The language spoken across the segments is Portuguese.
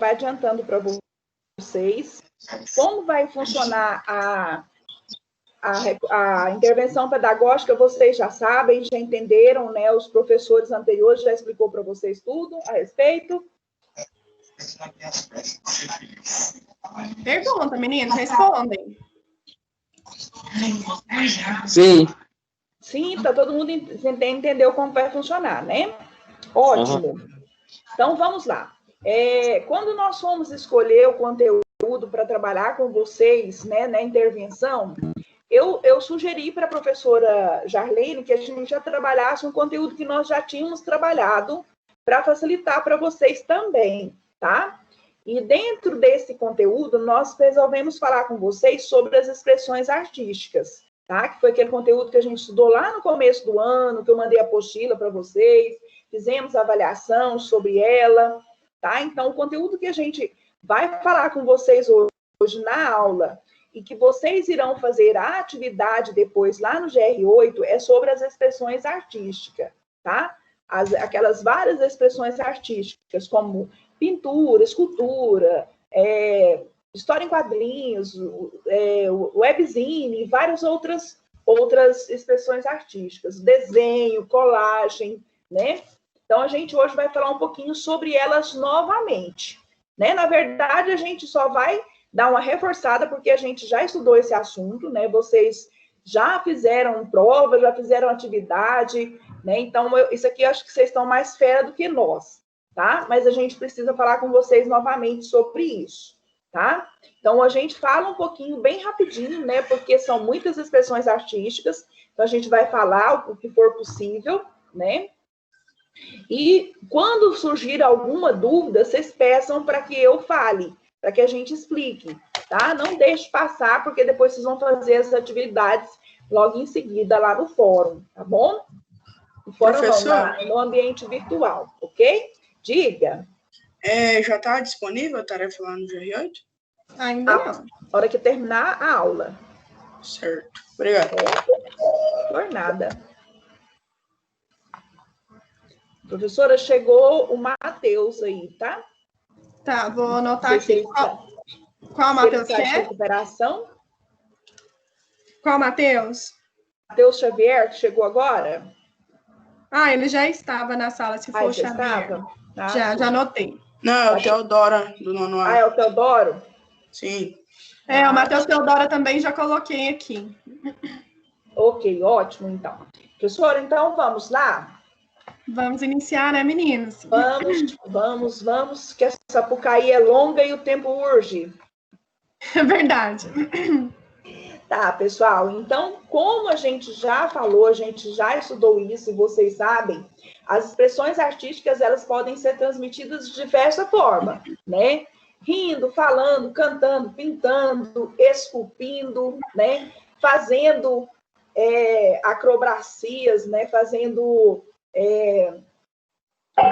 vai adiantando para vocês como vai funcionar a intervenção pedagógica. Vocês já sabem, já entenderam, né? Os professores anteriores já explicou para vocês tudo a respeito. Pergunta, meninos, respondem. Sim. Sim, tá todo mundo entendeu como vai funcionar, né? Ótimo. Então, vamos lá. Quando nós fomos escolher o conteúdo para trabalhar com vocês, né, na intervenção, eu sugeri para a professora Jarlene que a gente já trabalhasse um conteúdo que nós já tínhamos trabalhado para facilitar para vocês também, tá? E dentro desse conteúdo, nós resolvemos falar com vocês sobre as expressões artísticas, tá? Que foi aquele conteúdo que a gente estudou lá no começo do ano, que eu mandei a apostila para vocês, fizemos avaliação sobre ela, tá? Então, o conteúdo que a gente vai falar com vocês hoje na aula e que vocês irão fazer a atividade depois lá no GR8 é sobre as expressões artísticas, tá? Aquelas várias expressões artísticas, como pintura, escultura, história em quadrinhos, webzine, e várias outras expressões artísticas, desenho, colagem, né? Então, a gente hoje vai falar um pouquinho sobre elas novamente, né? Na verdade, a gente só vai dar uma reforçada, porque a gente já estudou esse assunto, né? Vocês já fizeram prova, já fizeram atividade, né? Então, isso aqui eu acho que vocês estão mais fera do que nós, tá? Mas a gente precisa falar com vocês novamente sobre isso, tá? Então, a gente fala um pouquinho, bem rapidinho, né? Porque são muitas expressões artísticas, então a gente vai falar o que for possível, né? E quando surgir alguma dúvida, vocês peçam para que eu fale, para que a gente explique, tá? Não deixe passar, porque depois vocês vão fazer as atividades logo em seguida lá no fórum, tá bom? No fórum não, no ambiente virtual, ok? Diga. Já está disponível a tarefa lá no GR8? Ainda não. Na hora que terminar a aula. Certo. Obrigado. Por nada. Professora, chegou o Matheus aí, tá? Tá, vou anotar aqui. Qual Matheus que é? Recuperação. Qual Matheus? Matheus Xavier, que chegou agora? Ele já estava na sala, se for Xavier. Já anotei. Não, é o Teodora, do nono ano. É o Teodoro? Sim. O Matheus Teodora também já coloquei aqui. Ok, ótimo, então. Professora, então vamos lá? Vamos iniciar, né, meninos? Vamos, que essa Pucaí é longa e o tempo urge. É verdade. Tá, pessoal, então, como a gente já falou, a gente já estudou isso, e vocês sabem, as expressões artísticas, elas podem ser transmitidas de diversa forma, né? Rindo, falando, cantando, pintando, esculpindo, né? Fazendo acrobacias, né?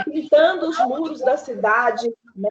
Pintando os muros da cidade, né?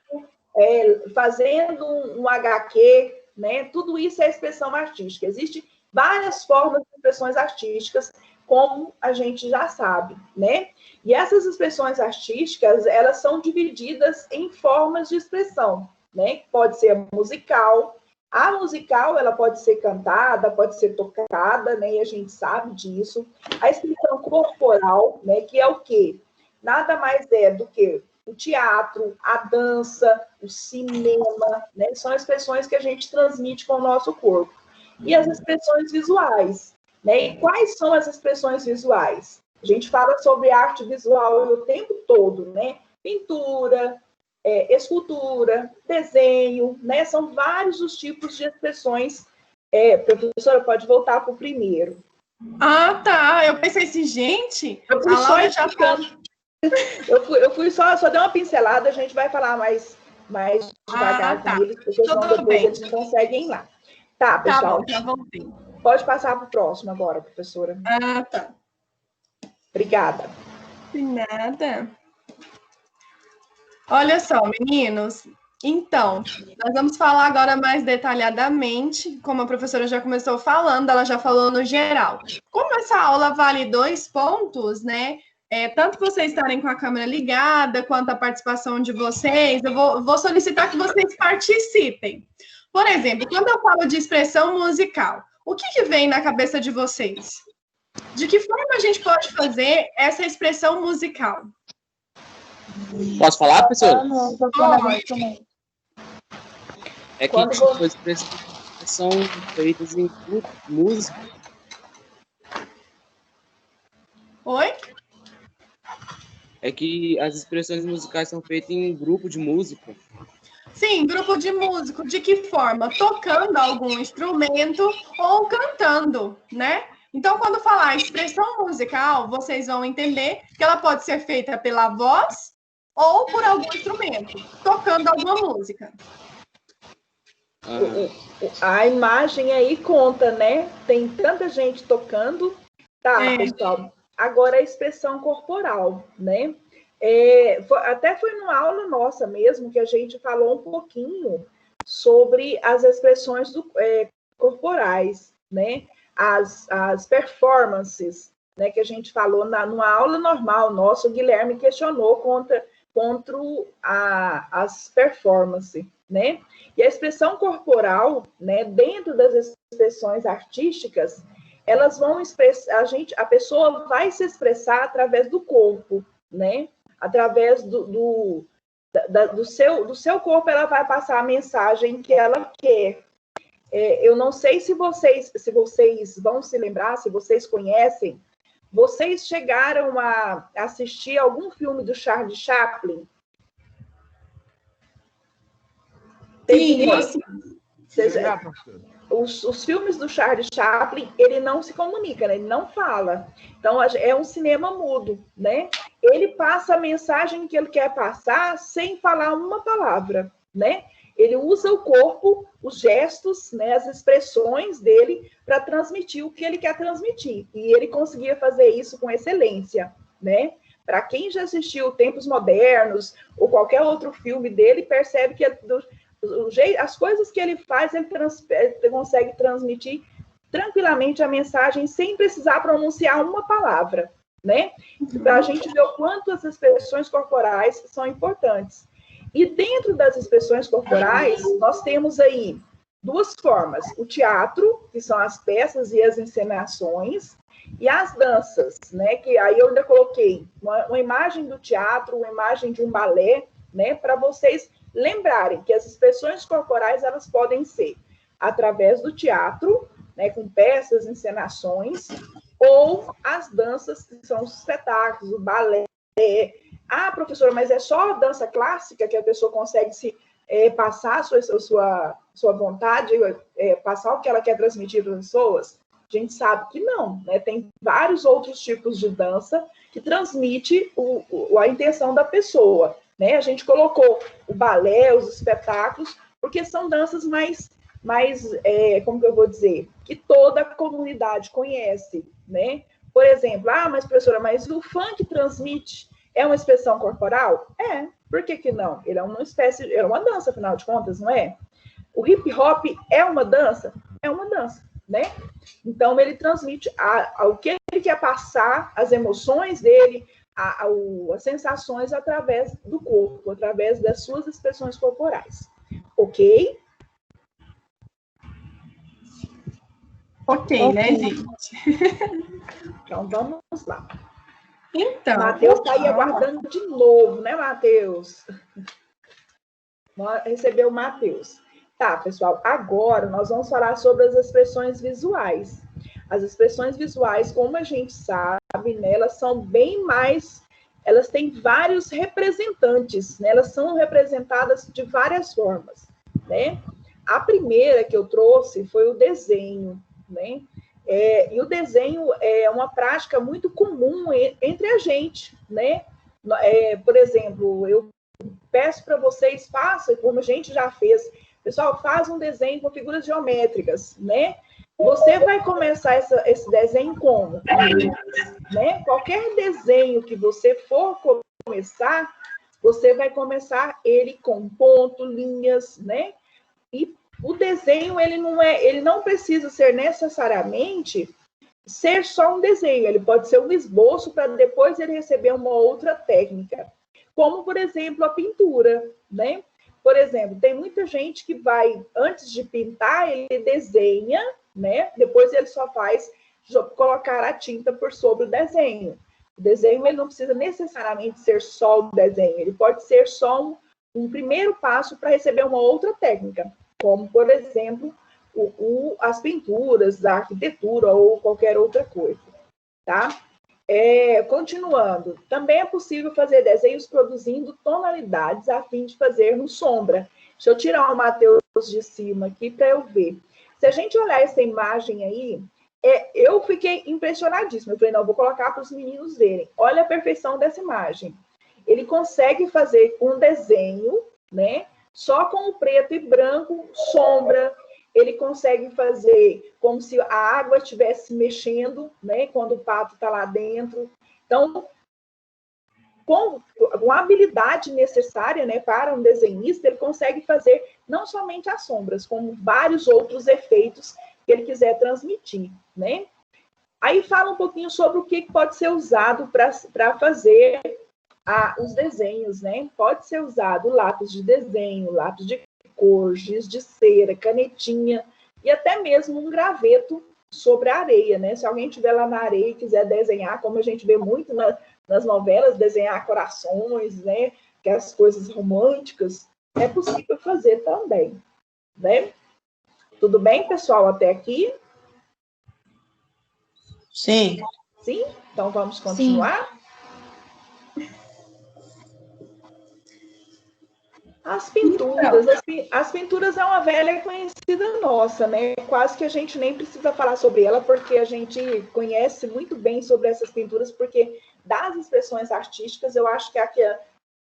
Fazendo um HQ, né? Tudo isso é expressão artística. Existem várias formas de expressões artísticas, como a gente já sabe, né? E essas expressões artísticas, elas são divididas em formas de expressão, né? Pode ser musical. A musical, ela pode ser cantada, pode ser tocada, né? E a gente sabe disso. A expressão corporal, né? Que é o quê? Nada mais é do que o teatro, a dança, o cinema, né? São expressões que a gente transmite com o nosso corpo. E as expressões visuais, né? E quais são as expressões visuais? A gente fala sobre arte visual o tempo todo, né? Pintura, escultura, desenho, né? São vários os tipos de expressões. Professora, pode voltar para o primeiro. Tá. Eu pensei assim, gente, eu fui só explicando. Eu fui só dei uma pincelada, a gente vai falar mais devagar com eles, porque senão depois eles não conseguem ir lá. Tá, pessoal. Tá bom, já voltei. Pode passar para o próximo agora, professora. Tá. Obrigada. De nada. Olha só, meninos. Então, nós vamos falar agora mais detalhadamente, como a professora já começou falando, ela já falou no geral. Como essa aula vale 2 pontos, né? tanto vocês estarem com a câmera ligada, quanto a participação de vocês, eu vou solicitar que vocês participem. Por exemplo, quando eu falo de expressão musical, o que vem na cabeça de vocês? De que forma a gente pode fazer essa expressão musical? Posso falar, professora? Não, tô falando também. É que as expressões são feitas em música. Oi? É que as expressões musicais são feitas em grupo de música. Sim, grupo de músico. De que forma? Tocando algum instrumento ou cantando, né? Então, quando falar expressão musical, vocês vão entender que ela pode ser feita pela voz ou por algum instrumento, tocando alguma música. A imagem aí conta, né? Tem tanta gente tocando. Tá, pessoal. Agora a expressão corporal, né? Até foi numa aula nossa mesmo que a gente falou um pouquinho sobre as expressões corporais, né? As performances, né? Que a gente falou numa aula normal nossa, o Guilherme questionou contra as performances, né? E a expressão corporal, né? Dentro das expressões artísticas, elas vão expressar, a pessoa vai se expressar através do corpo, né? Através do seu corpo, ela vai passar a mensagem que ela quer. Eu não sei se vocês vão se lembrar, se vocês conhecem, vocês chegaram a assistir algum filme do Charlie Chaplin? Sim, os filmes do Charlie Chaplin, ele não se comunica, né? Ele não fala. Então, é um cinema mudo, né? Ele passa a mensagem que ele quer passar sem falar uma palavra, né? Ele usa o corpo, os gestos, né, as expressões dele para transmitir o que ele quer transmitir. E ele conseguia fazer isso com excelência, né? Para quem já assistiu Tempos Modernos ou qualquer outro filme dele, percebe que as coisas que ele faz, ele consegue transmitir tranquilamente a mensagem sem precisar pronunciar uma palavra, né? Para a gente ver o quanto as expressões corporais são importantes. E dentro das expressões corporais, nós temos aí duas formas: o teatro, que são as peças e as encenações, e as danças, né? Que aí eu ainda coloquei uma imagem do teatro, uma imagem de um balé, né? Para vocês lembrarem que as expressões corporais, elas podem ser através do teatro, né, com peças, encenações, ou as danças, que são os espetáculos, o balé. Ah, professora, mas é só a dança clássica que a pessoa consegue passar a sua vontade, passar o que ela quer transmitir para as pessoas? A gente sabe que não, né? Tem vários outros tipos de dança que transmite a intenção da pessoa, né? A gente colocou o balé, os espetáculos, porque são danças mais como que eu vou dizer, que toda a comunidade conhece, né? Por exemplo, mas professora, mas o funk transmite, é uma expressão corporal? Por que não? Ele é uma dança, afinal de contas, não é? O hip hop é uma dança? É uma dança, né? Então, ele transmite o que ele quer passar, as emoções dele, as sensações através do corpo, através das suas expressões corporais. Ok? Ok, né, gente? Então, vamos lá. Então, Matheus está aí aguardando de novo, né, Matheus? Recebeu o Matheus. Tá, pessoal, agora nós vamos falar sobre as expressões visuais. As expressões visuais, como a gente sabe, né, elas são bem mais... Elas têm vários representantes, né? Elas são representadas de várias formas, né? A primeira que eu trouxe foi o desenho, né? E o desenho é uma prática muito comum entre a gente, né? Por exemplo, eu peço para vocês, façam, como a gente já fez, pessoal, faz um desenho com figuras geométricas, né? Você vai começar esse desenho como? Né? Qualquer desenho que você for começar, você vai começar ele com ponto, linhas, né? E o desenho, ele não precisa ser necessariamente ser só um desenho, ele pode ser um esboço para depois ele receber uma outra técnica, como, por exemplo, a pintura, né? Por exemplo, tem muita gente que vai, antes de pintar, ele desenha, né? Depois ele só faz colocar a tinta por sobre o desenho. O desenho ele não precisa necessariamente ser só um desenho, ele pode ser só um primeiro passo para receber uma outra técnica, como, por exemplo, as pinturas, da arquitetura ou qualquer outra coisa, tá? Continuando, também é possível fazer desenhos produzindo tonalidades a fim de fazermos sombra. Deixa eu tirar o Matheus de cima aqui para eu ver. Se a gente olhar essa imagem aí, eu fiquei impressionadíssima. Eu falei, não, vou colocar para os meninos verem. Olha a perfeição dessa imagem. Ele consegue fazer um desenho, né? Só com o preto e branco, sombra. Ele consegue fazer como se a água estivesse mexendo, né? Quando o pato está lá dentro. Então, com a habilidade necessária, né, para um desenhista, ele consegue fazer não somente as sombras, como vários outros efeitos que ele quiser transmitir, né? Aí fala um pouquinho sobre o que pode ser usado para fazer os desenhos, né? Pode ser usado lápis de desenho, lápis de cor, giz de cera, canetinha e até mesmo um graveto sobre a areia, né? Se alguém estiver lá na areia e quiser desenhar, como a gente vê muito nas novelas, desenhar corações, né? Aquelas coisas românticas, é possível fazer também, né? Tudo bem, pessoal, até aqui? Sim. Sim? Então vamos continuar? Sim. As pinturas é uma velha conhecida nossa, né? Quase que a gente nem precisa falar sobre ela, porque a gente conhece muito bem sobre essas pinturas, porque das expressões artísticas, eu acho que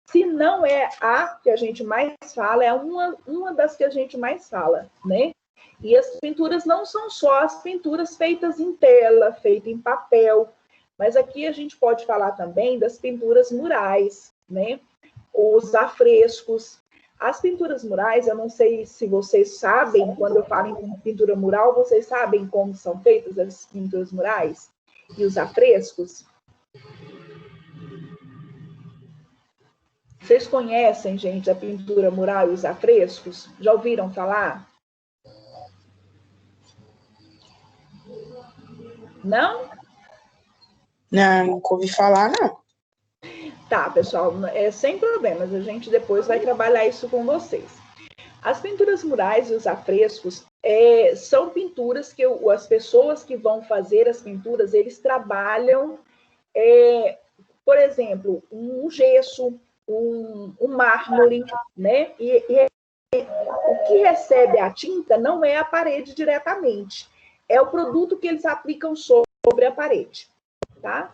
se não é a que a gente mais fala, é uma das que a gente mais fala, né? E as pinturas não são só as pinturas feitas em tela, feitas em papel, mas aqui a gente pode falar também das pinturas murais, né? Os afrescos. As pinturas murais, eu não sei se vocês sabem, quando eu falo em pintura mural, vocês sabem como são feitas as pinturas murais e os afrescos? Vocês conhecem, gente, a pintura mural e os afrescos? Já ouviram falar? Não? Não, nunca ouvi falar, não. Tá, pessoal, sem problemas, a gente depois vai trabalhar isso com vocês. As pinturas murais e os afrescos são pinturas que as pessoas que vão fazer as pinturas, eles trabalham, por exemplo, um gesso, um mármore, né? E o que recebe a tinta não é a parede diretamente, é o produto que eles aplicam sobre a parede, tá?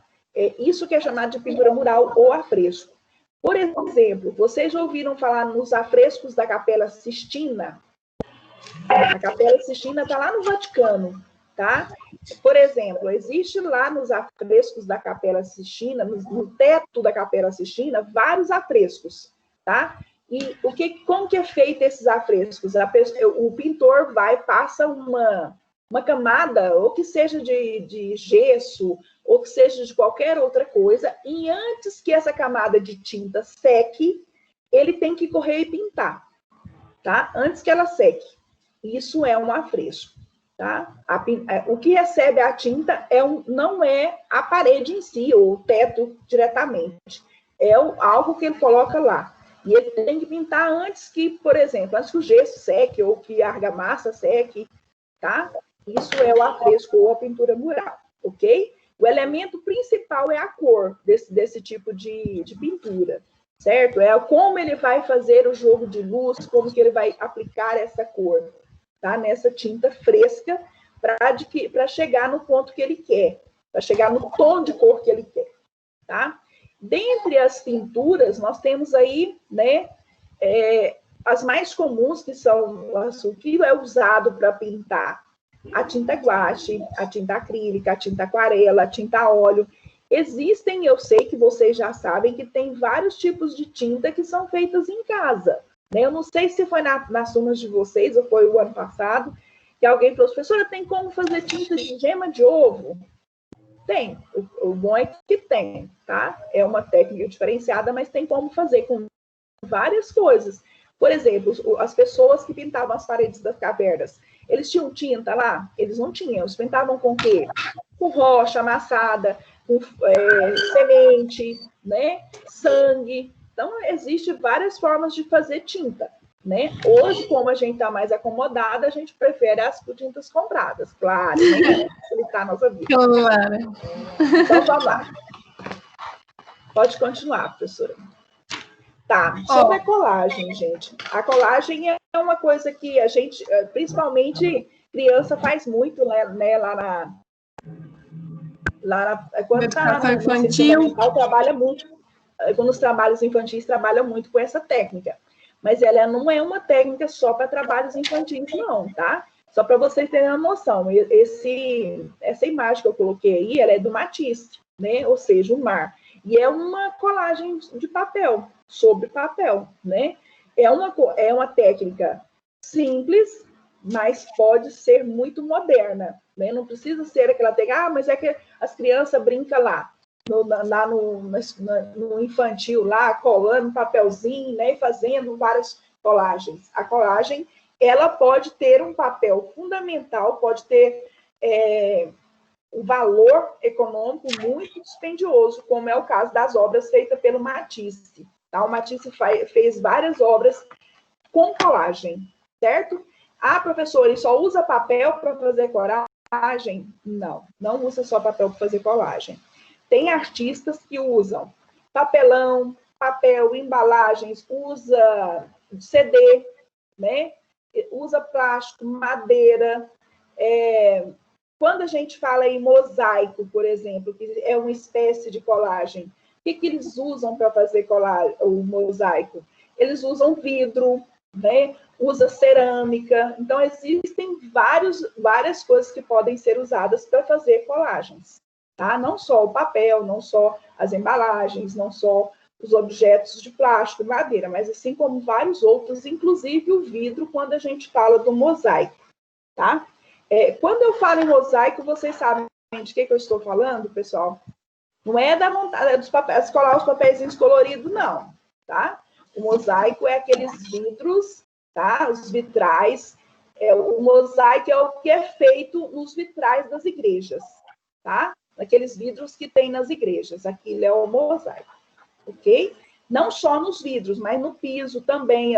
Isso que é chamado de pintura mural ou afresco. Por exemplo, vocês já ouviram falar nos afrescos da Capela Sistina? A Capela Sistina está lá no Vaticano, tá? Por exemplo, existe lá nos afrescos da Capela Sistina, no teto da Capela Sistina, vários afrescos, tá? E como que é feito esses afrescos? O pintor passa uma camada, ou que seja de gesso, ou que seja de qualquer outra coisa, e antes que essa camada de tinta seque, ele tem que correr e pintar, tá? Antes que ela seque. Isso é um afresco, tá? O que recebe a tinta não é a parede em si, ou o teto diretamente. É algo que ele coloca lá. E ele tem que pintar antes que, por exemplo, antes que o gesso seque, ou que a argamassa seque, tá? Isso é o afresco ou a pintura mural, ok? O elemento principal é a cor desse tipo de pintura, certo? É como ele vai fazer o jogo de luz, como que ele vai aplicar essa cor, tá? Nessa tinta fresca, para chegar no ponto que ele quer, para chegar no tom de cor que ele quer, tá? Dentre as pinturas, nós temos aí, né, as mais comuns, que são o que é usado para pintar a tinta guache, a tinta acrílica, a tinta aquarela, a tinta a óleo. Existem, eu sei que vocês já sabem, que tem vários tipos de tinta que são feitas em casa, né? Eu não sei se foi nas turmas de vocês ou foi o ano passado, que alguém falou, professora, tem como fazer tinta de gema de ovo? Tem. O bom é que tem, tá? É uma técnica diferenciada, mas tem como fazer com várias coisas. Por exemplo, as pessoas que pintavam as paredes das cavernas, eles tinham tinta lá? Eles não tinham. Eles pintavam com o quê? Com rocha amassada, com semente, né? Sangue. Então, existem várias formas de fazer tinta, né? Hoje, como a gente está mais acomodada, a gente prefere as tintas compradas, claro, né? Facilitar a nossa vida. Claro. Então, vamos lá. Pode continuar, professora. Tá, sobre a colagem, gente. A colagem é uma coisa que a gente, principalmente criança, faz muito, né, quando está no infantil, trabalha muito, nos trabalhos infantis trabalha muito com essa técnica. Mas ela não é uma técnica só para trabalhos infantis, não, tá? Só para vocês terem uma noção. Essa imagem que eu coloquei aí, ela é do Matisse, né? Ou seja, o mar. E é uma colagem de papel, sobre papel, né? É uma técnica simples, mas pode ser muito moderna, né? Não precisa ser aquela técnica, mas é que as crianças brincam lá no infantil, lá, colando papelzinho, né? E fazendo várias colagens. A colagem, ela pode ter um papel fundamental, pode ter um valor econômico muito dispendioso, como é o caso das obras feitas pelo Matisse. Tá? O Matisse fez várias obras com colagem, certo? Ah, professor, ele só usa papel para fazer colagem? Não, não usa só papel para fazer colagem. Tem artistas que usam papelão, papel, embalagens, usa CD, né? Usa plástico, madeira, quando a gente fala em mosaico, por exemplo, que é uma espécie de colagem, o que eles usam para fazer o mosaico? Eles usam vidro, né? Usa cerâmica. Então, existem várias coisas que podem ser usadas para fazer colagens. Tá? Não só o papel, não só as embalagens, não só os objetos de plástico, madeira, mas assim como vários outros, inclusive o vidro, quando a gente fala do mosaico. Tá? Quando eu falo em mosaico, vocês sabem de que eu estou falando, pessoal? Não é da vontade dos papéis, colar os papéis coloridos, não, tá? O mosaico é aqueles vidros, tá? Os vitrais. O mosaico é o que é feito nos vitrais das igrejas, tá? Aqueles vidros que tem nas igrejas. Aquilo é o mosaico, ok? Não só nos vidros, mas no piso também.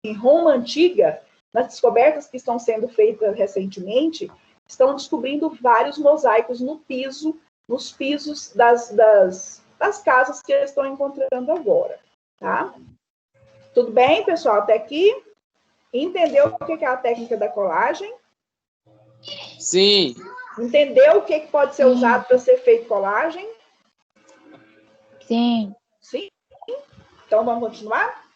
Em Roma Antiga, nas descobertas que estão sendo feitas recentemente, estão descobrindo vários mosaicos no piso, nos pisos das casas que eles estão encontrando agora, tá? Tudo bem, pessoal? Até aqui? Entendeu o que é a técnica da colagem? Sim. Entendeu o que pode ser usado para ser feito colagem? Sim. Sim? Então, vamos continuar?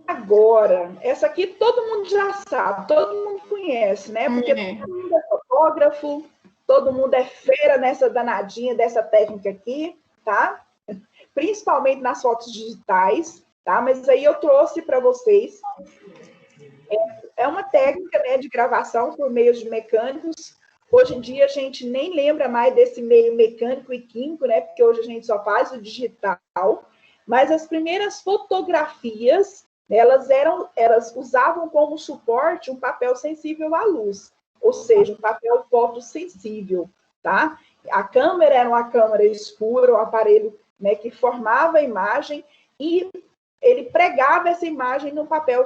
Agora, essa aqui todo mundo já sabe, todo mundo conhece, né? Porque todo mundo é fotógrafo, todo mundo é feira nessa danadinha dessa técnica aqui, tá? Principalmente nas fotos digitais, tá? Mas aí eu trouxe para vocês. É uma técnica, né, de gravação por meios de mecânicos. Hoje em dia a gente nem lembra mais desse meio mecânico e químico, né? Porque hoje a gente só faz o digital. Mas as primeiras fotografias, elas usavam como suporte um papel sensível à luz, ou seja, um papel fotossensível, tá? A câmera era uma câmera escura, um aparelho, né, que formava a imagem e ele pregava essa imagem no papel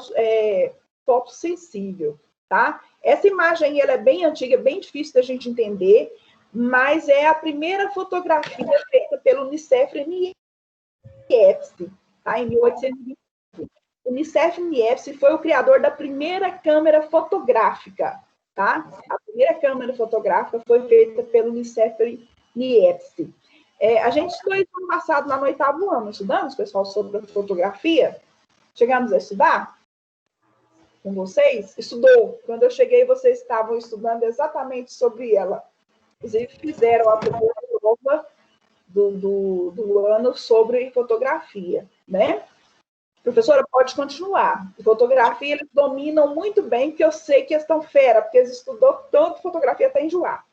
fotossensível, tá? Essa imagem ela é bem antiga, bem difícil da gente entender, mas é a primeira fotografia feita pelo Nicéforo Niepce, tá? Em 1820. O Nicéforo Niepce foi o criador da primeira câmera fotográfica, tá? A primeira câmera fotográfica foi feita pelo Nicéforo Niepce. A gente estudou isso no passado, lá no 8º ano, estudamos, pessoal, sobre fotografia. Chegamos a estudar com vocês? Estudou. Quando eu cheguei, vocês estavam estudando exatamente sobre ela. Inclusive, fizeram a primeira prova do ano sobre fotografia, né? Professora, pode continuar. Fotografia, eles dominam muito bem, porque eu sei que eles estão fera, porque eles estudou tanto fotografia até enjoar.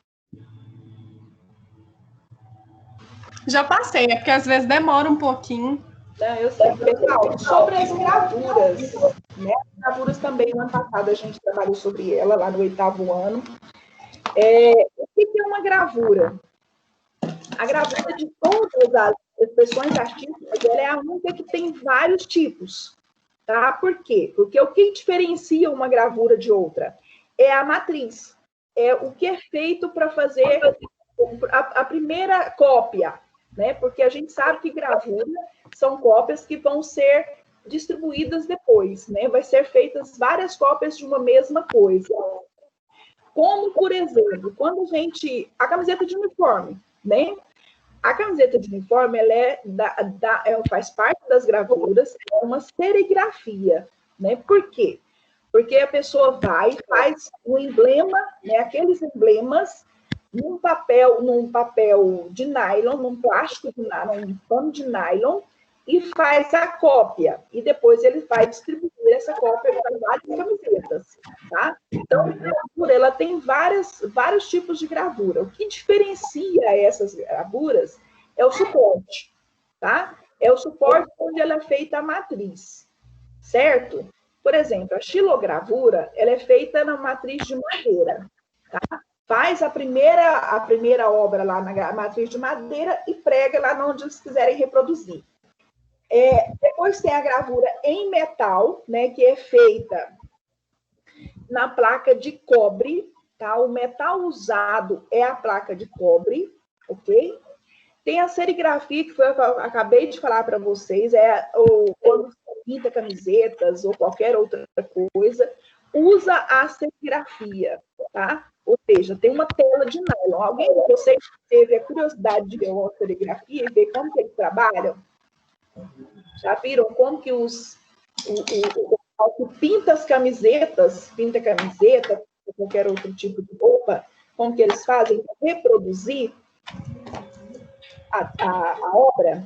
Já passei, é porque às vezes demora um pouquinho. Não, eu sei. Pessoal, sobre as gravuras, né? As gravuras também, no ano passado, a gente trabalhou sobre ela, lá no 8º ano. O que é uma gravura? A gravura de todas as expressões artísticas, ela é a única que tem vários tipos. Tá? Por quê? Porque o que diferencia uma gravura de outra é a matriz. É o que é feito para fazer a primeira cópia, né? Porque a gente sabe que gravura são cópias que vão ser distribuídas depois, né? Vai ser feitas várias cópias de uma mesma coisa. Como, por exemplo, quando a camiseta de uniforme, né? A camiseta de uniforme, ela faz parte das gravuras, é uma serigrafia, né? Por quê? Porque a pessoa vai e faz um emblema, né? Aqueles emblemas num papel de nylon, num plástico de nylon, num pano de nylon, e faz a cópia. E depois ele vai distribuir essa cópia para várias camisetas, tá? Então, a gravura, ela tem vários tipos de gravura. O que diferencia essas gravuras é o suporte, tá? É o suporte onde ela é feita a matriz, certo? Por exemplo, a xilogravura, ela é feita na matriz de madeira, tá? Faz a primeira obra lá na matriz de madeira e prega lá onde eles quiserem reproduzir. Depois tem a gravura em metal, né, que é feita na placa de cobre, tá? O metal usado é a placa de cobre, ok? Tem a serigrafia, que foi o que eu acabei de falar para vocês, quando você pinta camisetas ou qualquer outra coisa, usa a serigrafia, tá? Ou seja, tem uma tela de nylon. Alguém de vocês teve a curiosidade de ver uma serigrafia e ver como que eles trabalham? Já viram como que o que pinta as camisetas, pinta camiseta, ou qualquer outro tipo de roupa, como que eles fazem para reproduzir a obra?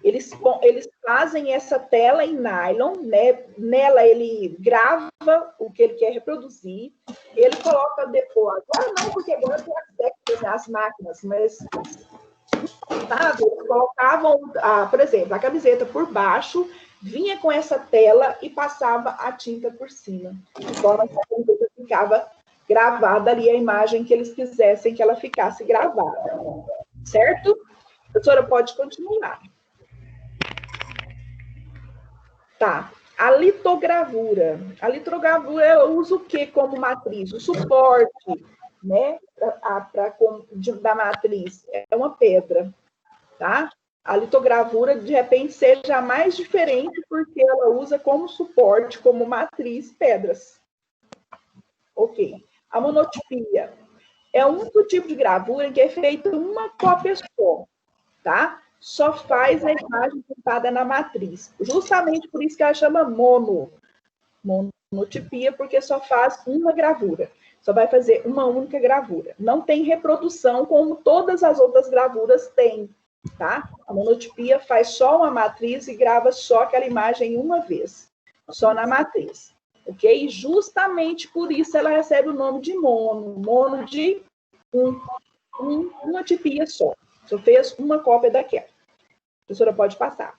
Eles fazem essa tela em nylon, né? Nela ele grava o que ele quer reproduzir, ele coloca depois, agora não, porque agora tem as máquinas, mas sabe, eles colocavam, por exemplo, a camiseta por baixo, vinha com essa tela e passava a tinta por cima, de forma que a camiseta ficava gravada ali, a imagem que eles quisessem que ela ficasse gravada, certo? A professora pode continuar. Tá. A litogravura. A litogravura, eu uso o que como matriz? O suporte, né, da matriz é uma pedra, tá? A litogravura, de repente, seja a mais diferente porque ela usa como suporte, como matriz, pedras. Ok. A monotipia é um único tipo de gravura em que é feita uma cópia só, tá? Só faz a imagem pintada na matriz. Justamente por isso que ela chama monotipia, porque só faz uma gravura. Só vai fazer uma única gravura. Não tem reprodução como todas as outras gravuras têm, tá? A monotipia faz só uma matriz e grava só aquela imagem uma vez. Só na matriz. Ok? Justamente por isso ela recebe o nome de mono. Mono de uma tipia só. Só fez uma cópia daquela. A professora pode passar.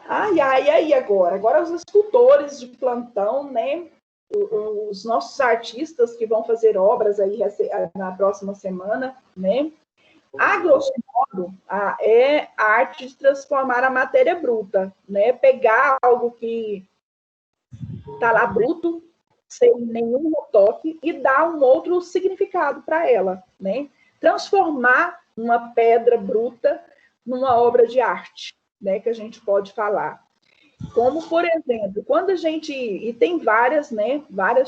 Aí agora? Agora os escultores de plantão, né? Os nossos artistas que vão fazer obras aí na próxima semana, né? A grosso modo, é a arte de transformar a matéria bruta, né? Pegar algo que está lá bruto, sem nenhum toque, e dar um outro significado para ela, né? Transformar uma pedra bruta numa obra de arte, né, que a gente pode falar. Como, por exemplo, quando a gente... E tem vários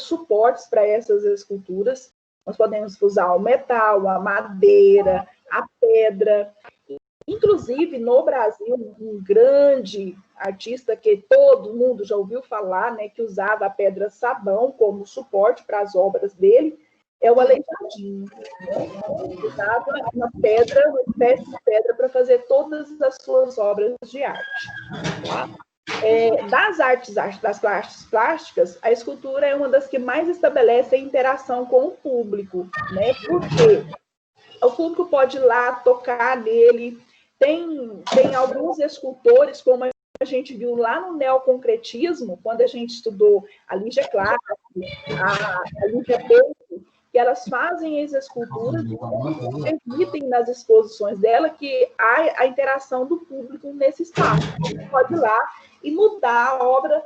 suportes para essas esculturas. Nós podemos usar o metal, a madeira, a pedra. Inclusive, no Brasil, um grande artista que todo mundo já ouviu falar, né, que usava a pedra sabão como suporte para as obras dele, é o aleijadinho, né? Usava uma pedra, uma espécie de pedra para fazer todas as suas obras de arte. Tá? Das artes plásticas, a escultura é uma das que mais estabelece a interação com o público, né? Porque o público pode ir lá tocar nele. Tem alguns escultores, como a gente viu lá no neoconcretismo, quando a gente estudou a Lígia Clark, a Lígia Peito, que elas fazem as esculturas e permitem nas exposições dela que há a interação do público nesse espaço. Você pode ir lá e mudar a obra,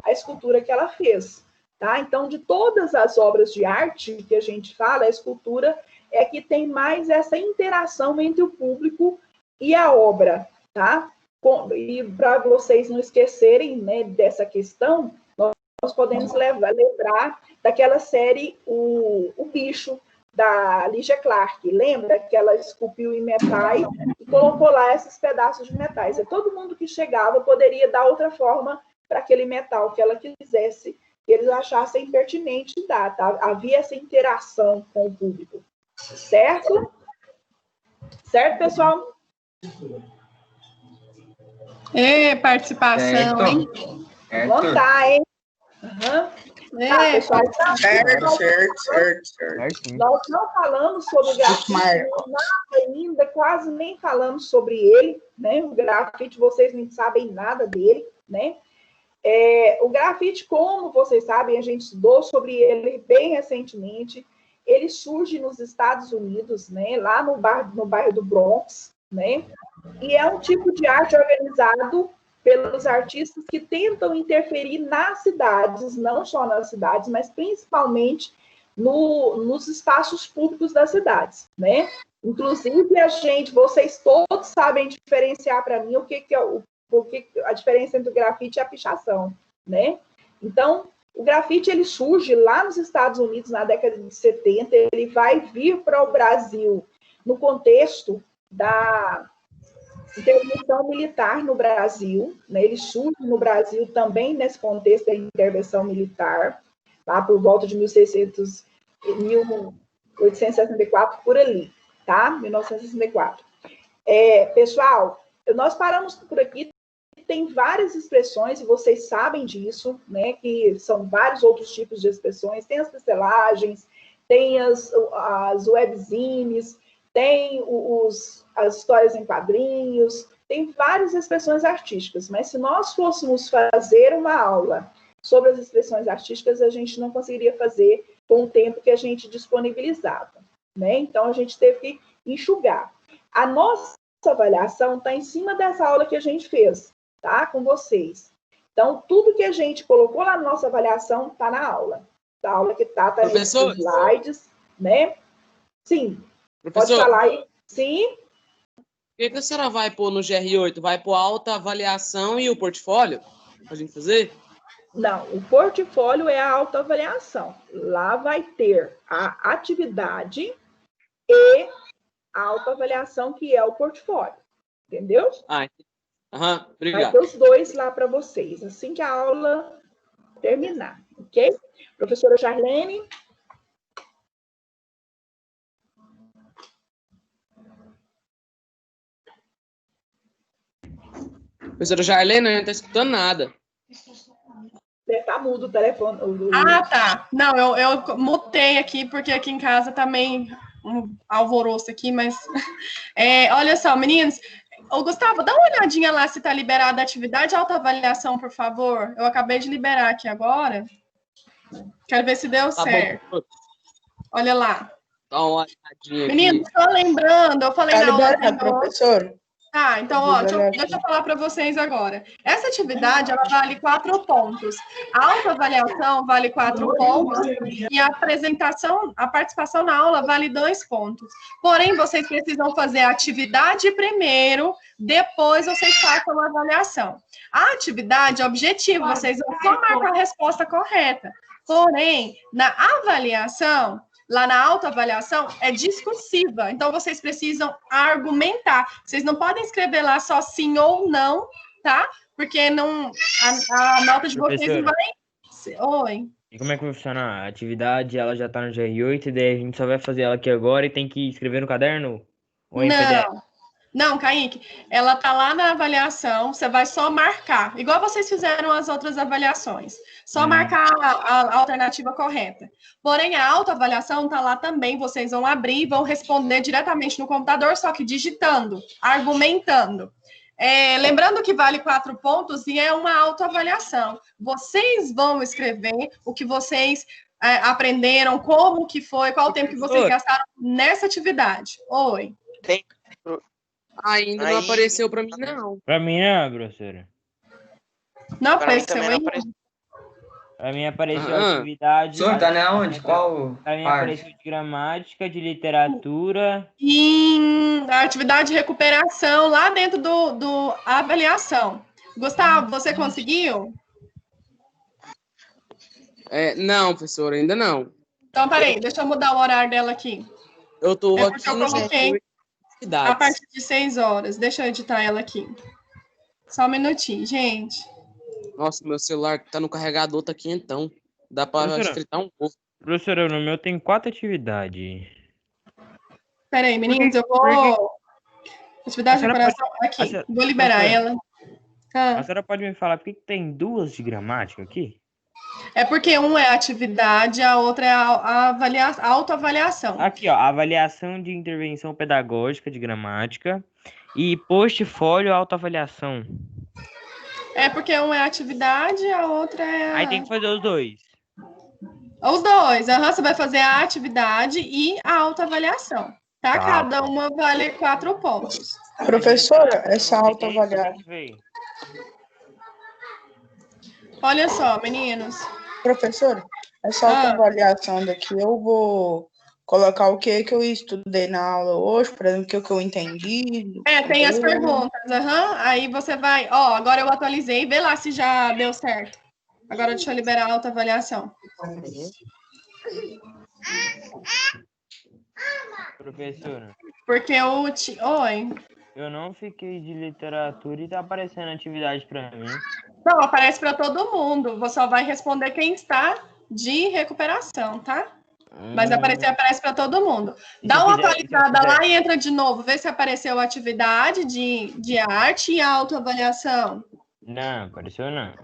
a escultura que ela fez. Tá? Então, de todas as obras de arte que a gente fala, a escultura é que tem mais essa interação entre o público e a obra. Tá? E para vocês não esquecerem, né, dessa questão, nós podemos lembrar daquela série O Bicho, da Lígia Clark. Lembra que ela esculpiu em metais e colocou lá esses pedaços de metais. E todo mundo que chegava poderia dar outra forma para aquele metal que ela quisesse, que eles achassem pertinente dar. Tá? Havia essa interação com o público. Certo? Certo, pessoal? Participação, hein? Vamos lá, hein? Pessoal, certo. Nós não falamos sobre o grafite, nada ainda, quase nem falamos sobre ele, né? O grafite, vocês nem sabem nada dele, né? O grafite, como vocês sabem, a gente estudou sobre ele bem recentemente. Ele surge nos Estados Unidos, né? Lá no bairro do Bronx, né? E é um tipo de arte organizado pelos artistas que tentam interferir nas cidades, não só nas cidades, mas principalmente nos espaços públicos das cidades, né? Inclusive, vocês todos sabem diferenciar para mim o que é a diferença entre o grafite e a pichação, né? Então, o grafite, ele surge lá nos Estados Unidos na década de 70, ele vai vir para o Brasil no contexto da intervenção militar no Brasil, né? Ele surge no Brasil também nesse contexto da intervenção militar, lá por volta de 1864, por ali, tá? 1964. Pessoal, nós paramos por aqui, tem várias expressões, e vocês sabem disso, né? Que são vários outros tipos de expressões, tem as pistelagens, tem as webzines, tem as histórias em quadrinhos, tem várias expressões artísticas, mas se nós fôssemos fazer uma aula sobre as expressões artísticas, a gente não conseguiria fazer com o tempo que a gente disponibilizava, né? Então, a gente teve que enxugar. A nossa avaliação está em cima dessa aula que a gente fez, tá? Com vocês. Então, tudo que a gente colocou lá na nossa avaliação está na aula. A aula que está nos slides, né? Sim. Professor, pode falar aí. Sim. O que a senhora vai pôr no GR8? Vai pôr a autoavaliação e o portfólio? Para a gente fazer? Não, o portfólio é a autoavaliação. Lá vai ter a atividade e a autoavaliação, que é o portfólio. Entendeu? Obrigado. Vai ter os dois lá para vocês, assim que a aula terminar, ok? Professora Jarlene. Professora Jarlene, eu não estou escutando nada. Tá mudo o telefone. Tá. Não, eu mutei aqui, porque aqui em casa também um alvoroço aqui, mas... olha só, meninos. Ô, Gustavo, dá uma olhadinha lá se está liberada a atividade autoavaliação, por favor. Eu acabei de liberar aqui agora. Quero ver se deu certo. Bom. Olha lá. Dá uma olhadinha aqui. Meninos, estou lembrando, eu falei na aula... professor. Tá, então, deixa eu falar para vocês agora. Essa atividade, ela vale 4 pontos. A autoavaliação vale 4 pontos e a participação na aula vale 2 pontos. Porém, vocês precisam fazer a atividade primeiro, depois vocês façam a avaliação. A atividade é objetivo, vocês vão só marcar a resposta correta. Porém, na avaliação... Lá na autoavaliação é discursiva, então vocês precisam argumentar. Vocês não podem escrever lá só sim ou não, tá? Porque não, a nota de vocês não vai... Oi. E como é que vai funcionar? A atividade, ela já tá no GR8 e daí a gente só vai fazer ela aqui agora e tem que escrever no caderno? Ou em PDF? Não, não, Kaique, ela tá lá na avaliação, você vai só marcar, igual vocês fizeram as outras avaliações, só marcar a alternativa correta. Porém, a autoavaliação tá lá também, vocês vão abrir e vão responder diretamente no computador, só que digitando, argumentando. Lembrando que vale 4 pontos e é uma autoavaliação. Vocês vão escrever o que vocês aprenderam, como que foi, qual o tempo que vocês gastaram nessa atividade. Oi. Tem. Ainda não Aí- apareceu pra mim, não. Pra mim não, professora. Não Pra mim apareceu também não ainda? apareceu. Pra mim apareceu Ah. atividade. Professor, tá na onde? Qual Pra mim parte? apareceu de gramática, de literatura. E a atividade de recuperação lá dentro do avaliação. Gustavo, você conseguiu? Não, professor, ainda não. Então, peraí, deixa eu mudar o horário dela aqui. Eu tô É porque aqui eu no coloquei GR8 a atividades. partir de 6 horas. Deixa eu editar ela aqui. Só um minutinho, gente. Nossa, meu celular tá no carregador, tá quentão. Dá pra Professora. fritar um ovo. Professora, no meu tem 4 atividades. Peraí, meninos, eu vou... Atividade de A senhora recuperação aqui. a senhora- Vou liberar professora. ela. A Ah, senhora pode me falar por que tem 2 de gramática aqui? é porque um é atividade, a outra é a autoavaliação. Aqui, ó, avaliação de intervenção pedagógica de gramática e portfólio autoavaliação. É porque um é atividade, a outra é Aí tem que fazer os 2. os dois. Você vai fazer a atividade e a autoavaliação. Tá? Tá. Cada uma vale 4 pontos. Professora, essa autoavaliação. Olha só, meninos. Professora, essa autoavaliação daqui eu vou colocar o que eu estudei na aula hoje, por exemplo, o que eu entendi. Tem as perguntas. Aí você vai. Agora eu atualizei. Vê lá se já deu certo. Agora deixa eu liberar a autoavaliação. Professora, Porque Oi. eu não fiquei de literatura e tá aparecendo atividade pra mim. Não, aparece para todo mundo. Você só vai responder quem está de recuperação, tá? Mas aparece para todo mundo. Dá uma atualizada lá e entra de novo. Vê se apareceu atividade de arte e autoavaliação. Não, apareceu não.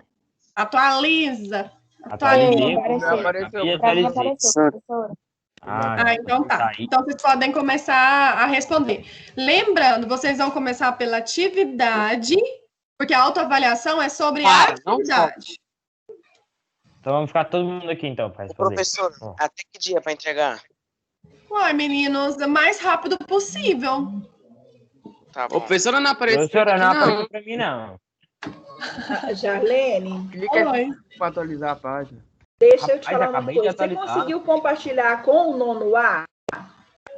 Atualiza. Atualizei. Apareceu. E atualizei. Professora. Então tá. Então vocês podem começar a responder. Lembrando, vocês vão começar pela atividade, porque a autoavaliação é sobre a atividade. Então vamos ficar todo mundo aqui então para responder. Professor, até que dia para entregar? Uai, meninos, o mais rápido possível. Tá Ô, bom. professora, não apareceu Professora, não aqui, apareceu pra mim não. Jarlene, Oi. Pra atualizar a página. deixa eu te Rapaz, falar uma acabei de coisa. Você atualizar. conseguiu compartilhar com o nono A?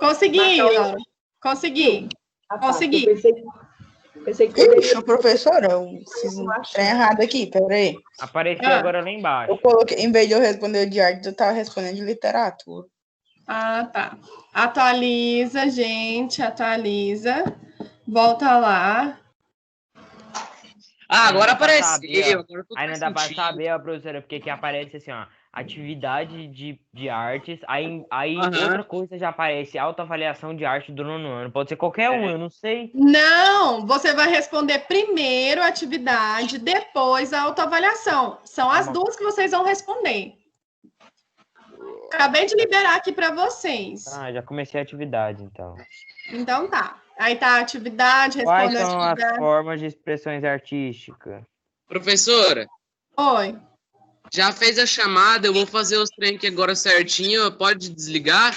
Consegui, Marca Laura. Consegui. Tá. Consegui. Eu pensei que poderia. Puxa, professora, eu fiz um trem errado aqui, peraí. Apareceu agora lá embaixo. Eu coloquei, em vez de eu responder de arte, eu tava respondendo de literatura. Tá. Atualiza, gente, atualiza. Volta lá. Agora Não dá pra apareceu. saber, ó. Agora tudo Aí não faz dá pra sentido. saber, ó, professora, porque aqui aparece assim, ó, atividade de artes, aí Aham. outra coisa já aparece, autoavaliação de arte do nono ano. Pode ser qualquer um, eu não sei. Não, você vai responder primeiro a atividade, depois a autoavaliação. São as duas que vocês vão responder. Acabei de liberar aqui para vocês. Já comecei a atividade, então. Então tá. Aí tá a atividade, Quais responde a são as atividade. formas de expressões artísticas? Professora, Oi. já fez a chamada, eu vou fazer os trem aqui agora certinho. Pode desligar?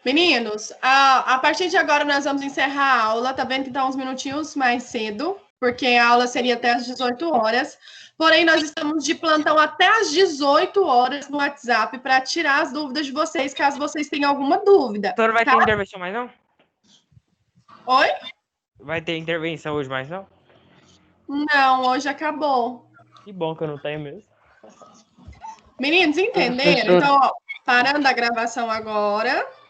Meninos, a partir de agora nós vamos encerrar a aula, tá vendo que tá uns minutinhos mais cedo, porque a aula seria até às 18 horas. Porém, nós estamos de plantão até às 18 horas no WhatsApp para tirar as dúvidas de vocês, caso vocês tenham alguma dúvida. Doutor, vai tá? ter intervenção mais não? Oi? Vai ter intervenção hoje mais não? Não, hoje acabou. Que bom que eu não tenho mesmo. Meninos, entenderam? Então, ó, parando a gravação agora.